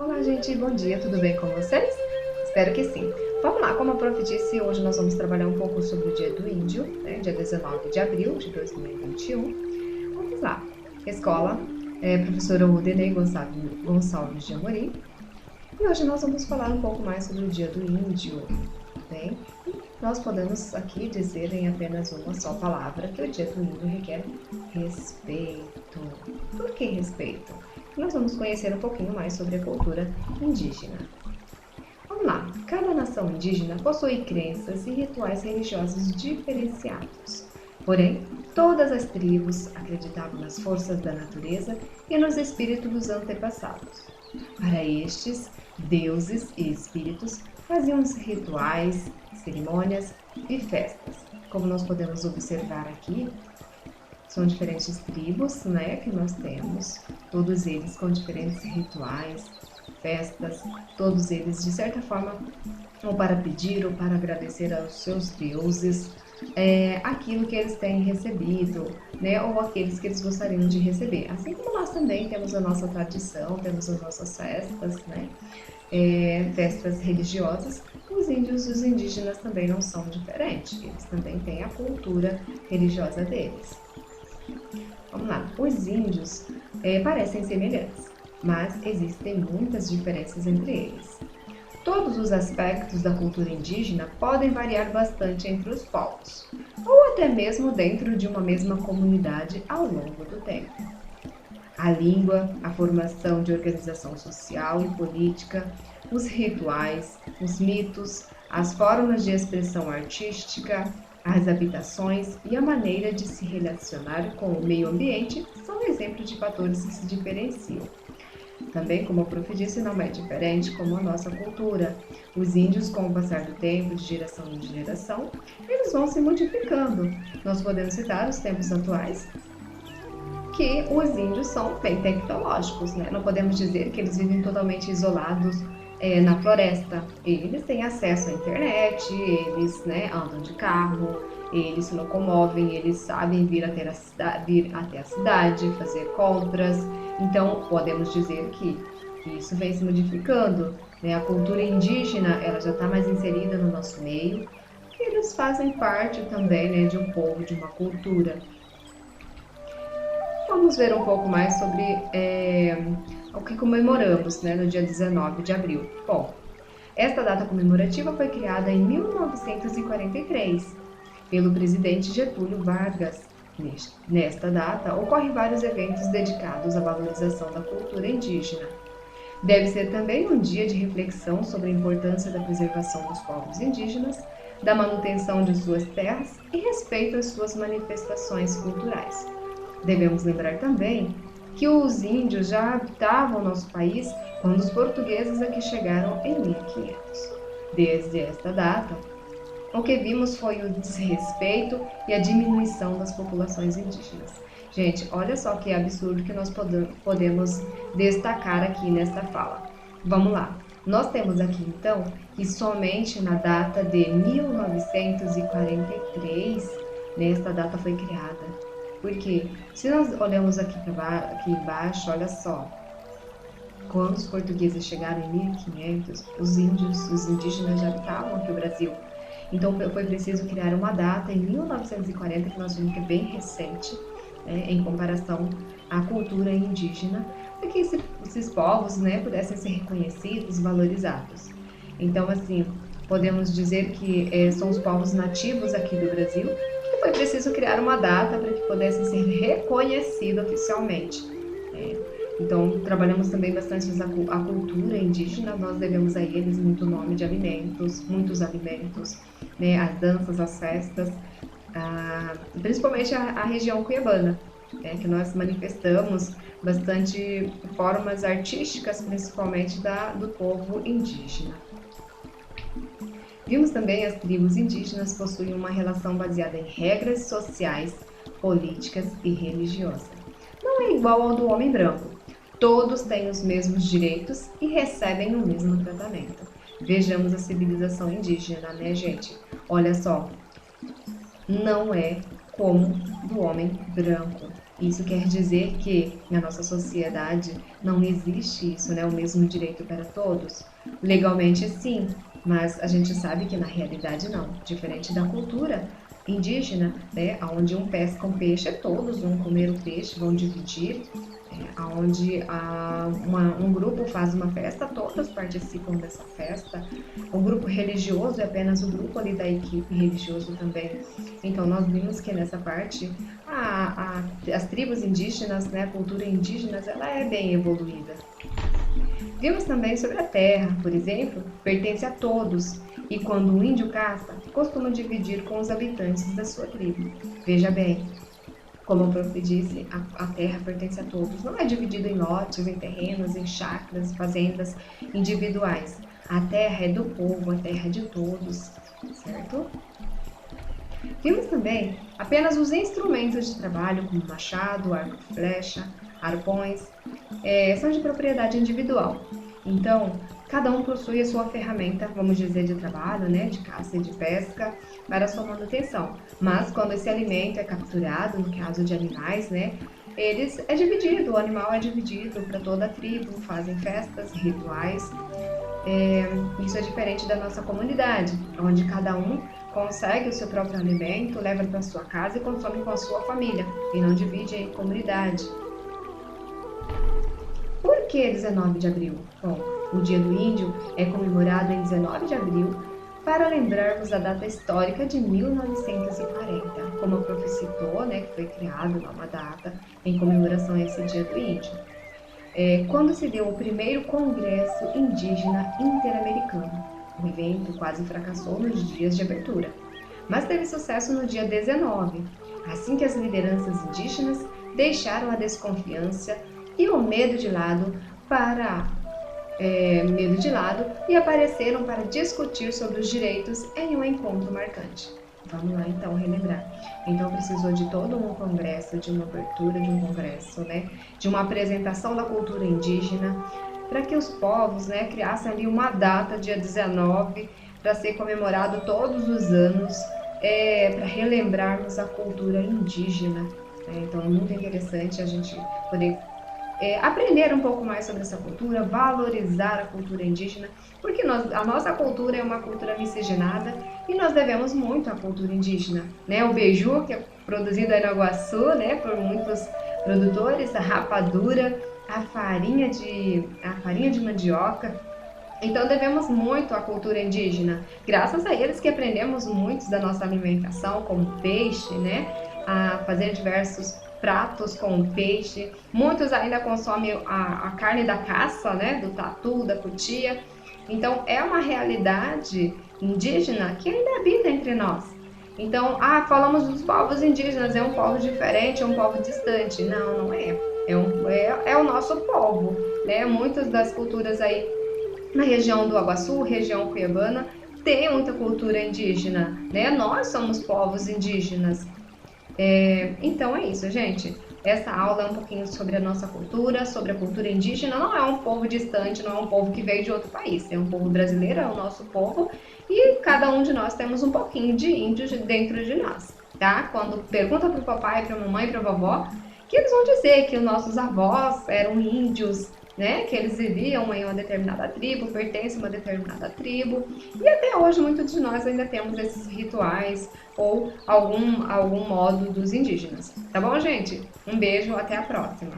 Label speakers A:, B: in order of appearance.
A: Olá, gente, bom dia, tudo bem com vocês? Espero que sim. Vamos lá, como a prof disse, hoje nós vamos trabalhar um pouco sobre o Dia do Índio, dia 19 de abril de 2021. Vamos lá. Escola, professora Udenei Gonçalves de Amorim. E hoje nós vamos falar um pouco mais sobre o Dia do Índio, bem? Nós podemos aqui dizer em apenas uma só palavra que o Dia do Índio requer respeito. Por que respeito? Nós vamos conhecer um pouquinho mais sobre a cultura indígena. Vamos lá, cada nação indígena possui crenças e rituais religiosos diferenciados. Porém, todas as tribos acreditavam nas forças da natureza e nos espíritos dos antepassados. Para estes, deuses e espíritos faziam rituais, cerimônias e festas. Como nós podemos observar aqui, são diferentes tribos, que nós temos, todos eles com diferentes rituais, festas, todos eles de certa forma ou para pedir ou para agradecer aos seus deuses aquilo que eles têm recebido, ou aqueles que eles gostariam de receber. Assim como nós também temos a nossa tradição, temos as nossas festas, festas religiosas, os índios e os indígenas também não são diferentes, eles também têm a cultura religiosa deles. Vamos lá, os índios parecem semelhantes, mas existem muitas diferenças entre eles. Todos os aspectos da cultura indígena podem variar bastante entre os povos, ou até mesmo dentro de uma mesma comunidade ao longo do tempo. A língua, a formação de organização social e política, os rituais, os mitos, as formas de expressão artística, as habitações e a maneira de se relacionar com o meio ambiente são exemplos de fatores que se diferenciam. Também, como o prof disse, não é diferente como a nossa cultura. Os índios, com o passar do tempo, de geração em geração, eles vão se modificando. Nós podemos citar os tempos atuais, que os índios são bem tecnológicos, Não podemos dizer que eles vivem totalmente isolados na floresta. Eles têm acesso à internet, eles andam de carro, eles se locomovem, eles sabem vir até a cidade, fazer compras. Então, podemos dizer que isso vem se modificando. A cultura indígena ela já está mais inserida no nosso meio. Eles fazem parte também de um povo, de uma cultura. Vamos ver um pouco mais sobre o que comemoramos no dia 19 de abril. Bom, esta data comemorativa foi criada em 1943 pelo presidente Getúlio Vargas. Nesta data, ocorrem vários eventos dedicados à valorização da cultura indígena. Deve ser também um dia de reflexão sobre a importância da preservação dos povos indígenas, da manutenção de suas terras e respeito às suas manifestações culturais. Devemos lembrar também que os índios já habitavam nosso país quando os portugueses aqui chegaram em 1500. Desde esta data, o que vimos foi o desrespeito e a diminuição das populações indígenas. Gente, olha só que absurdo que nós podemos destacar aqui nesta fala. Vamos lá. Nós temos aqui, então, que somente na data de 1943, esta data foi criada. Porque, se nós olhamos aqui embaixo, olha só, quando os portugueses chegaram em 1500, os indígenas já habitavam aqui o Brasil. Então, foi preciso criar uma data em 1940, que nós vimos que é bem recente, em comparação à cultura indígena, para que esses povos pudessem ser reconhecidos, valorizados. Então, assim, podemos dizer que são os povos nativos aqui do Brasil, que foi preciso criar uma data para que pudessem ser reconhecidos oficialmente. Então, trabalhamos também bastante a cultura indígena, nós devemos a eles muito nome de alimentos, muitos alimentos, as danças, as festas, principalmente a região cuiabana, que nós manifestamos bastante formas artísticas, principalmente do povo indígena. Vimos também as tribos indígenas possuem uma relação baseada em regras sociais, políticas e religiosas. Não é igual ao do homem branco. Todos têm os mesmos direitos e recebem o mesmo tratamento. Vejamos a civilização indígena, gente? Olha só, não é como do homem branco. Isso quer dizer que na nossa sociedade não existe isso, né? O mesmo direito para todos? Legalmente sim, mas a gente sabe que na realidade não. Diferente da cultura indígena, né? Onde um pesca um peixe, todos vão comer o peixe, vão dividir. Onde um grupo faz uma festa, todos participam dessa festa. O grupo religioso é apenas o grupo ali da equipe religioso também. Então nós vimos que nessa parte as tribos indígenas, né, a cultura indígena, ela é bem evoluída. Vimos também sobre a terra, por exemplo, pertence a todos, e quando o índio caça, costuma dividir com os habitantes da sua tribo. Veja bem, como o prof disse, a terra pertence a todos. Não é dividido em lotes, em terrenos, em chacras, fazendas individuais. A terra é do povo, a terra é de todos, certo? Vimos também apenas os instrumentos de trabalho, como machado, arco e flecha, arpões, são de propriedade individual. Então, cada um possui a sua ferramenta, vamos dizer, de trabalho, né, de caça e de pesca, para a sua manutenção. Mas quando esse alimento é capturado, no caso de animais, né, é dividido, o animal é dividido para toda a tribo, fazem festas, rituais. Isso é diferente da nossa comunidade, onde cada um consegue o seu próprio alimento, leva para sua casa e consome com a sua família, e não divide em comunidade. Por que 19 de abril? Bom, o Dia do Índio é comemorado em 19 de abril para lembrarmos a data histórica de 1940, como a prof citou, né, que foi criada uma data em comemoração a esse Dia do Índio. Quando se deu o primeiro Congresso Indígena Interamericano. O evento quase fracassou nos dias de abertura, mas teve sucesso no dia 19, assim que as lideranças indígenas deixaram a desconfiança e o medo de lado e apareceram para discutir sobre os direitos em um encontro marcante. Vamos lá então relembrar. Então precisou de todo um congresso, de uma abertura de um congresso, né? De uma apresentação da cultura indígena, para que os povos, né, criassem ali uma data, dia 19, para ser comemorado todos os anos, para relembrarmos a cultura indígena. Então é muito interessante a gente poder aprender um pouco mais sobre essa cultura, valorizar a cultura indígena, porque a nossa cultura é uma cultura miscigenada e nós devemos muito à cultura indígena, né? O beiju, que é produzido aí no Iguaçu, né, por muitos produtores, a rapadura, a farinha de mandioca. Então devemos muito à cultura indígena, graças a eles que aprendemos muito da nossa alimentação, como peixe, né, a fazer diversos pratos com peixe. Muitos ainda consomem a carne da caça, né, do tatu, da cutia. Então é uma realidade indígena que ainda habita entre nós. Então, falamos dos povos indígenas, é um povo diferente, é um povo distante. Não, não é. É o nosso povo, né? Muitas das culturas aí na região do Iguaçu, região cuiabana, tem muita cultura indígena, né? Nós somos povos indígenas. Então é isso, gente. Essa aula é um pouquinho sobre a nossa cultura, sobre a cultura indígena. Não é um povo distante, não é um povo que veio de outro país. É um povo brasileiro, é o nosso povo. E cada um de nós temos um pouquinho de índio dentro de nós, tá? Quando pergunta para o papai, para a mamãe, para a vovó, que eles vão dizer que os nossos avós eram índios, né? Que eles viviam em uma determinada tribo, pertencem a uma determinada tribo. E até hoje muitos de nós ainda temos esses rituais ou algum modo dos indígenas. Tá bom, gente? Um beijo, até a próxima!